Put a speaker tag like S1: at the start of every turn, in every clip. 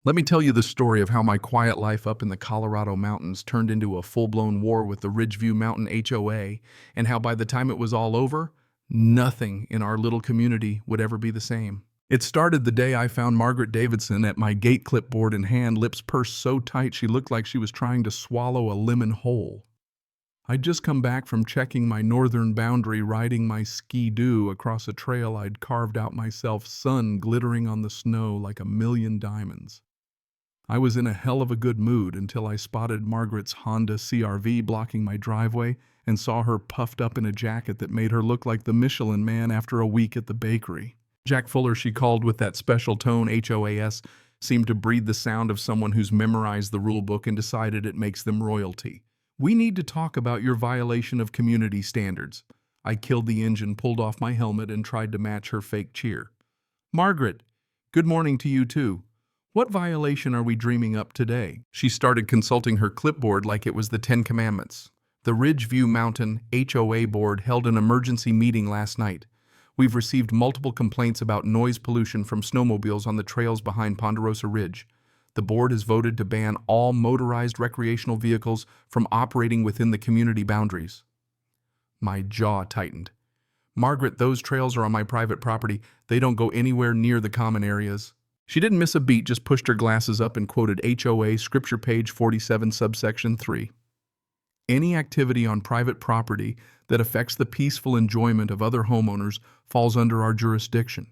S1: Let me tell you the story of how my quiet life up in the Colorado mountains turned into a full-blown war with the Ridgeview Mountain HOA, and how by the time it was all over, nothing in our little community would ever be the same. It started the day I found Margaret Davidson at my gate clipboard in hand, lips pursed so tight she looked like she was trying to swallow a lemon whole. I'd just come back from checking my northern boundary, riding my ski-doo across a trail I'd carved out myself, sun glittering on the snow like a million diamonds. I was in a hell of a good mood until I spotted Margaret's Honda CR-V blocking my driveway and saw her puffed up in a jacket that made her look like the Michelin Man after a week at the bakery. Jack Fuller, she called with that special tone, HOAS, seemed to breathe the sound of someone who's memorized the rule book and decided it makes them royalty. "We need to talk about your violation of community standards." I killed the engine, pulled off my helmet, and tried to match her fake cheer. "Margaret, good morning to you too. What violation are we dreaming up today?" She started consulting her clipboard like it was the Ten Commandments. "The Ridgeview Mountain HOA board held an emergency meeting last night. We've received multiple complaints about noise pollution from snowmobiles on the trails behind Ponderosa Ridge. The board has voted to ban all motorized recreational vehicles from operating within the community boundaries." My jaw tightened. "Margaret, those trails are on my private property. They don't go anywhere near the common areas." She didn't miss a beat, just pushed her glasses up and quoted HOA Scripture page 47 subsection 3. "Any activity on private property that affects the peaceful enjoyment of other homeowners falls under our jurisdiction.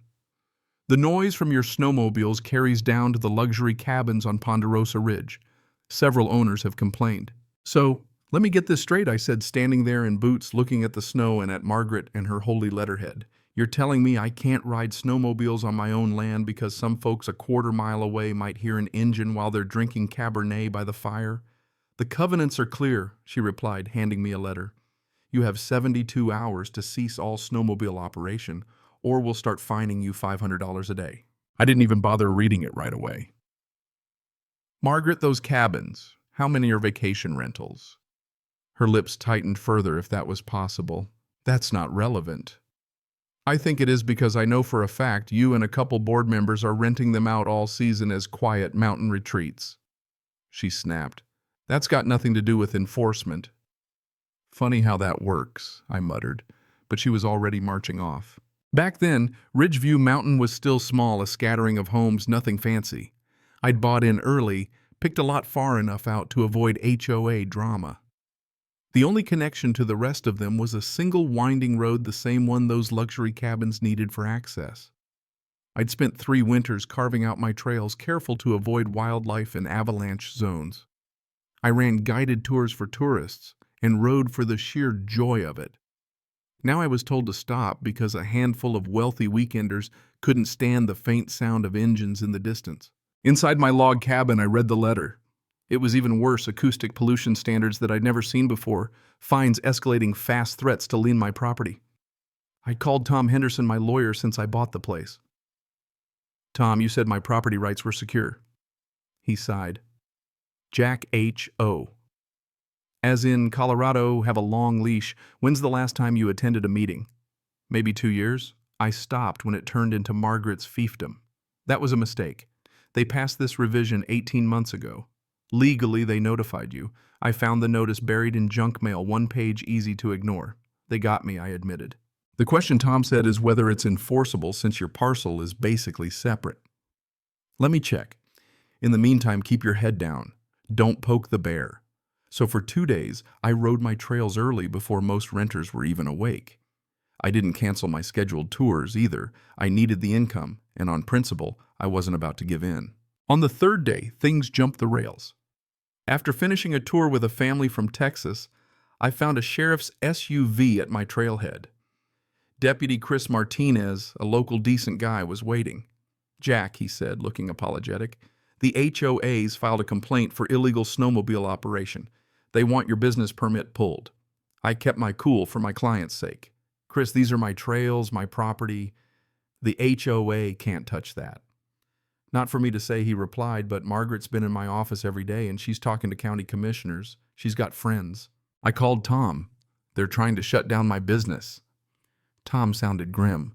S1: The noise from your snowmobiles carries down to the luxury cabins on Ponderosa Ridge. Several owners have complained." "So, let me get this straight," I said, standing there in boots, looking at the snow and at Margaret and her holy letterhead. "You're telling me I can't ride snowmobiles on my own land because some folks a quarter-mile away might hear an engine while they're drinking Cabernet by the fire?" "The covenants are clear," she replied, handing me a letter. "You have 72 hours to cease all snowmobile operation, or we'll start fining you $500 a day." I didn't even bother reading it right away. "Margaret, those cabins, how many are vacation rentals?" Her lips tightened further, if that was possible. "That's not relevant." "I think it is, because I know for a fact you and a couple board members are renting them out all season as quiet mountain retreats." She snapped. "That's got nothing to do with enforcement." "Funny how that works," I muttered, but she was already marching off. Back then, Ridgeview Mountain was still small, a scattering of homes, nothing fancy. I'd bought in early, picked a lot far enough out to avoid HOA drama. The only connection to the rest of them was a single winding road, the same one those luxury cabins needed for access. I'd spent 3 winters carving out my trails, careful to avoid wildlife and avalanche zones. I ran guided tours for tourists and rode for the sheer joy of it. Now I was told to stop because a handful of wealthy weekenders couldn't stand the faint sound of engines in the distance. Inside my log cabin, I read the letter. It was even worse: acoustic pollution standards that I'd never seen before, fines escalating, fast threats to lien my property. I called Tom Henderson, my lawyer, since I bought the place. "Tom, you said my property rights were secure." He sighed. "Jack H.O. As in Colorado, have a long leash. When's the last time you attended a meeting?" "Maybe 2 years." I stopped when it turned into Margaret's fiefdom. "That was a mistake. They passed this revision 18 months ago. Legally, they notified you. I found the notice buried in junk mail, 1 page, easy to ignore. They got me," I admitted. "The question," Tom said, "is whether it's enforceable, since your parcel is basically separate." "Let me check. In the meantime, keep your head down. Don't poke the bear." So for 2 days, I rode my trails early before most renters were even awake. I didn't cancel my scheduled tours either. I needed the income, and on principle, I wasn't about to give in. On the 3rd day, things jumped the rails. After finishing a tour with a family from Texas, I found a sheriff's SUV at my trailhead. Deputy Chris Martinez, a local decent guy, was waiting. "Jack," he said, looking apologetic, "the HOA's filed a complaint for illegal snowmobile operation. They want your business permit pulled." I kept my cool for my client's sake. "Chris, these are my trails, my property. The HOA can't touch that." "Not for me to say," he replied, "but Margaret's been in my office every day and she's talking to county commissioners. She's got friends." I called Tom. "They're trying to shut down my business." Tom sounded grim.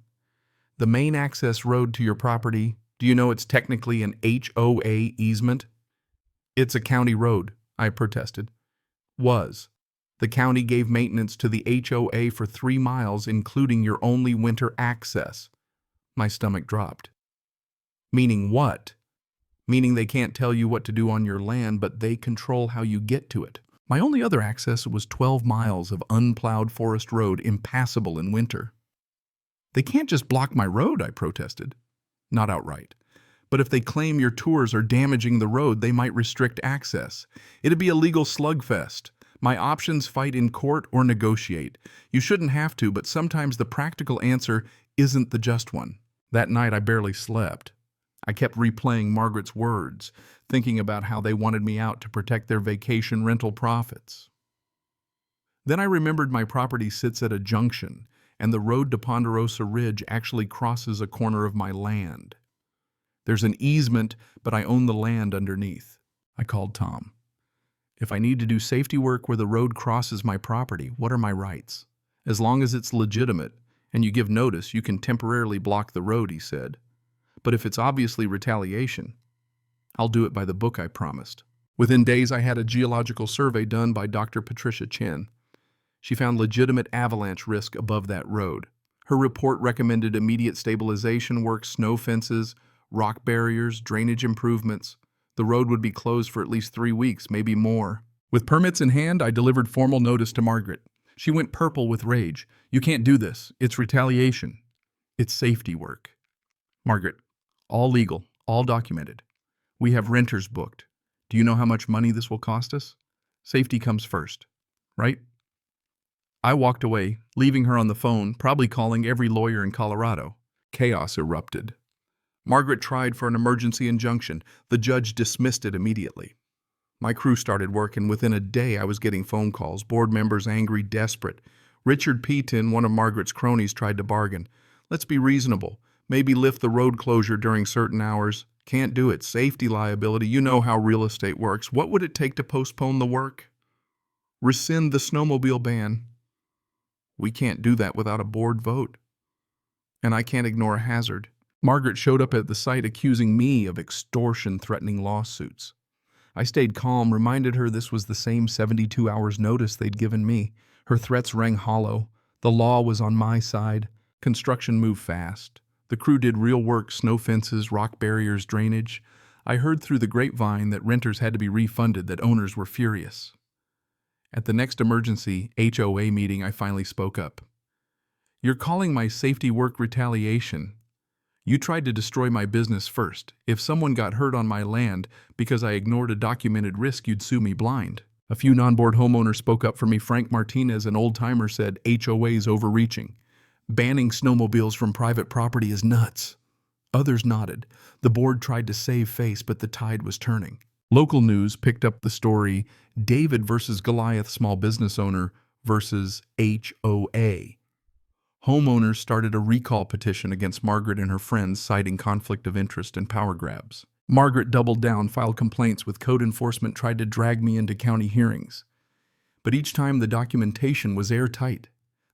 S1: "The main access road to your property, Do you know it's technically an HOA easement? It's a county road, I protested. Was. The county gave maintenance to the HOA for 3 miles, including your only winter access. My stomach dropped. Meaning what? Meaning they can't tell you what to do on your land, but they control how you get to it. My only other access was 12 miles of unplowed forest road, impassable in winter. They can't just block my road, I protested. Not outright. But if they claim your tours are damaging the road, they might restrict access. It'd be a legal slugfest. My options: fight in court or negotiate. You shouldn't have to, but sometimes the practical answer isn't the just one. That night I barely slept. I kept replaying Margaret's words, thinking about how they wanted me out to protect their vacation rental profits. Then I remembered my property sits at a junction, and the road to Ponderosa Ridge actually crosses a corner of my land. There's an easement, but I own the land underneath. I called Tom. If I need to do safety work where the road crosses my property, what are my rights? As long as it's legitimate, and you give notice, you can temporarily block the road, he said. But if it's obviously retaliation, I'll do it by the book I promised. Within days, I had a geological survey done by Dr. Patricia Chen. She found legitimate avalanche risk above that road. Her report recommended immediate stabilization work, snow fences, rock barriers, drainage improvements. The road would be closed for at least 3 weeks, maybe more. With permits in hand, I delivered formal notice to Margaret. She went purple with rage. You can't do this. It's retaliation. It's safety work. Margaret, all legal, all documented. We have renters booked. Do you know how much money this will cost us? Safety comes first, right? I walked away, leaving her on the phone, probably calling every lawyer in Colorado. Chaos erupted. Margaret tried for an emergency injunction. The judge dismissed it immediately. My crew started work, and within a day I was getting phone calls, board members angry, desperate. Richard Peaton, one of Margaret's cronies, tried to bargain. Let's be reasonable. Maybe lift the road closure during certain hours. Can't do it. Safety liability. You know how real estate works. What would it take to postpone the work? Rescind the snowmobile ban. We can't do that without a board vote. And I can't ignore a hazard. Margaret showed up at the site accusing me of extortion, threatening lawsuits. I stayed calm, reminded her this was the same 72 hours notice they'd given me. Her threats rang hollow. The law was on my side. Construction moved fast. The crew did real work: snow fences, rock barriers, drainage. I heard through the grapevine that renters had to be refunded, that owners were furious. At the next emergency HOA meeting, I finally spoke up. You're calling my safety work retaliation. You tried to destroy my business first. If someone got hurt on my land because I ignored a documented risk, you'd sue me blind. A few non-board homeowners spoke up for me. Frank Martinez, an old-timer, said HOA's overreaching. Banning snowmobiles from private property is nuts. Others nodded. The board tried to save face, but the tide was turning. Local news picked up the story, David versus Goliath, small business owner versus HOA. Homeowners started a recall petition against Margaret and her friends, citing conflict of interest and power grabs. Margaret doubled down, filed complaints with code enforcement, tried to drag me into county hearings. But each time the documentation was airtight.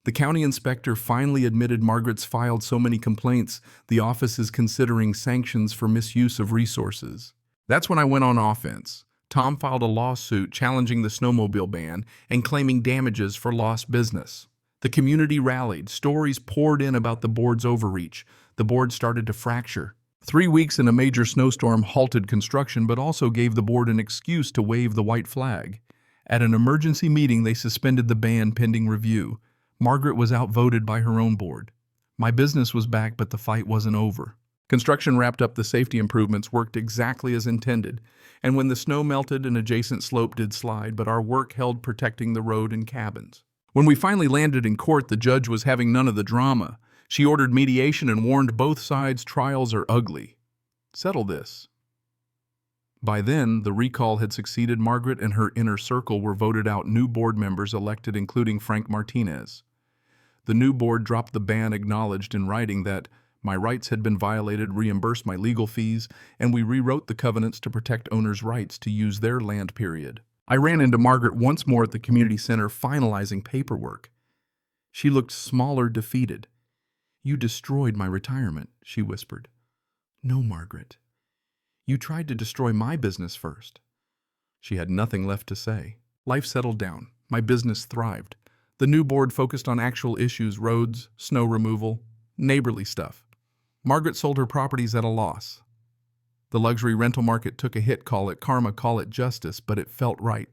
S1: The county inspector finally admitted Margaret's filed so many complaints, the office is considering sanctions for misuse of resources. That's when I went on offense. Tom filed a lawsuit challenging the snowmobile ban and claiming damages for lost business. The community rallied. Stories poured in about the board's overreach. The board started to fracture. 3 weeks in a major snowstorm halted construction, but also gave the board an excuse to wave the white flag. At an emergency meeting, they suspended the ban pending review. Margaret was outvoted by her own board. My business was back, but the fight wasn't over. Construction wrapped up the safety improvements, worked exactly as intended. And when the snow melted, an adjacent slope did slide, but our work held, protecting the road and cabins. When we finally landed in court, the judge was having none of the drama. She ordered mediation and warned both sides trials are ugly. Settle this. By then, the recall had succeeded. Margaret and her inner circle were voted out, new board members elected, including Frank Martinez. The new board dropped the ban, acknowledged in writing that my rights had been violated, reimbursed my legal fees, and we rewrote the covenants to protect owners' rights to use their land, period. I ran into Margaret once more at the community center, finalizing paperwork. She looked smaller, defeated. You destroyed my retirement, she whispered. No, Margaret. You tried to destroy my business first. She had nothing left to say. Life settled down. My business thrived. The new board focused on actual issues, roads, snow removal, neighborly stuff. Margaret sold her properties at a loss. The luxury rental market took a hit, call it karma, call it justice, but it felt right.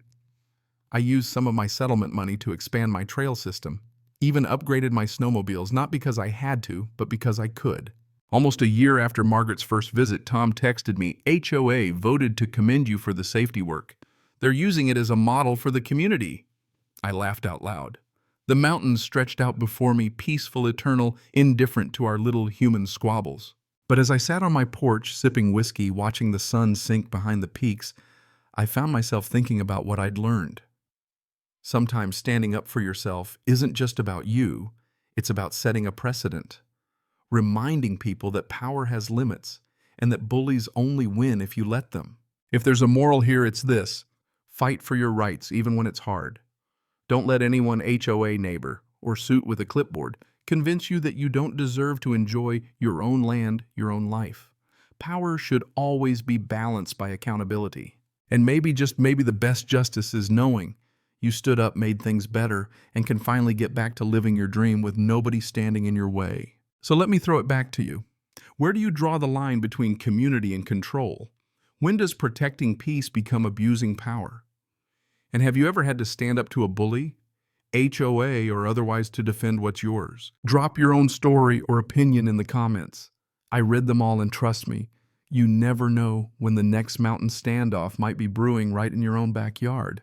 S1: I used some of my settlement money to expand my trail system, even upgraded my snowmobiles, not because I had to, but because I could. Almost a year after Margaret's first visit, Tom texted me, HOA voted to commend you for the safety work. They're using it as a model for the community. I laughed out loud. The mountains stretched out before me, peaceful, eternal, indifferent to our little human squabbles. But as I sat on my porch, sipping whiskey, watching the sun sink behind the peaks, I found myself thinking about what I'd learned. Sometimes standing up for yourself isn't just about you, it's about setting a precedent, reminding people that power has limits and that bullies only win if you let them. If there's a moral here, it's this: fight for your rights even when it's hard. Don't let anyone, HOA neighbor or suit with a clipboard, convince you that you don't deserve to enjoy your own land, your own life. Power should always be balanced by accountability. And maybe, just maybe, the best justice is knowing you stood up, made things better, and can finally get back to living your dream with nobody standing in your way. So let me throw it back to you. Where do you draw the line between community and control? When does protecting peace become abusing power? And have you ever had to stand up to a bully, HOA or otherwise, to defend what's yours? Drop your own story or opinion in the comments. I read them all, and trust me, you never know when the next mountain standoff might be brewing right in your own backyard.